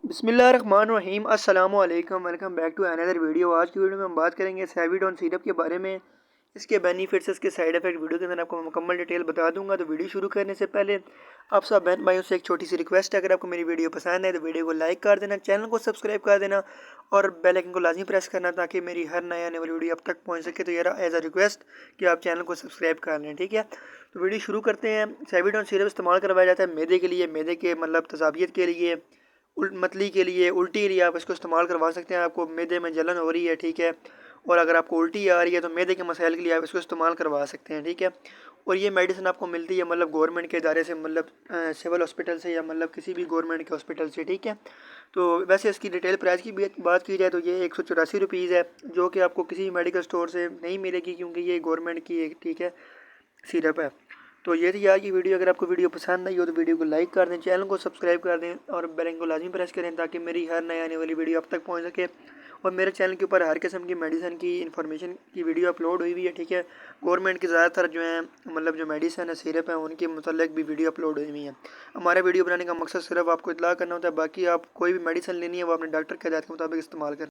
बिस्मिल्लाहिर्रहमानिर्रहीम अस्सलामु अलैकुम welcome back to another video. आज की वीडियो में हम बात करेंगे सेविडोन सिरप के बारे में, इसके बेनिफिट्स, इसके साइड इफेक्ट वीडियो के अंदर आपको मुकम्मल डिटेल बता दूंगा। तो वीडियो शुरू करने से पहले आप सब बहन भाइयों से एक छोटी सी रिक्वेस्ट है, अगर आपको मेरी वीडियो पसंद है तो वीडियो को लाइक कर देना, चैनल को सब्सक्राइब कर देना और बेल आइकन को लाजमी प्रेस करना ताकि मेरी हर नया आने वाली वीडियो अब तक पहुँच सके। तो यार एज अ रिक्वेस्ट कि आप चैनल को सब्सक्राइब कर लें, ठीक है। तो वीडियो शुरू करते हैं। सेविडोन सिरप इस्तेमाल करवाया जाता है मैदे के लिए, मैदे के मतलब तजाबियत के लिए, मतली के लिए, उल्टी के लिए आप इसको इस्तेमाल करवा सकते हैं। आपको मैदे में जलन हो रही है, ठीक है, और अगर आपको उल्टी आ रही है तो मैदे के मसाइल के लिए आप इसको इस्तेमाल करवा सकते हैं, ठीक है। और ये मेडिसिन आपको मिलती है मतलब गवर्नमेंट के इदारे से, मतलब सिविल हॉस्पिटल से या मतलब किसी भी गवर्नमेंट के हॉस्पिटल से, ठीक है। तो वैसे इसकी डिटेल प्राइस की भी बात की जाए तो ये 184 रुपीज़ है, जो कि आपको किसी मेडिकल स्टोर से नहीं मिलेगी क्योंकि ये गवर्नमेंट की एक, ठीक है, सिरप है। तो ये थी आज की वीडियो। अगर आपको वीडियो पसंद आई हो तो वीडियो को लाइक कर दें, चैनल को सब्सक्राइब कर दें और बेल आइकन को लाजमी प्रेस करें ताकि मेरी हर नई आने वाली वीडियो अब तक पहुंच सके। और मेरे चैनल के ऊपर हर किस्म की मेडिसिन की इन्फॉर्मेशन की वीडियो अपलोड हुई है, ठीक है। गवर्नमेंट की ज़्यादातर जो है मतलब जो मेडिसिन है, सिरप है, उनके मुतल्लिक भी वीडियो अपलोड हुई है। हमारे वीडियो बनाने का मकसद सिर्फ आपको इतला करना होता है, बाकी आप कोई भी मेडिसिन लेनी है वो अपने डॉक्टर के हिदायत के मुताबिक इस्तेमाल करें।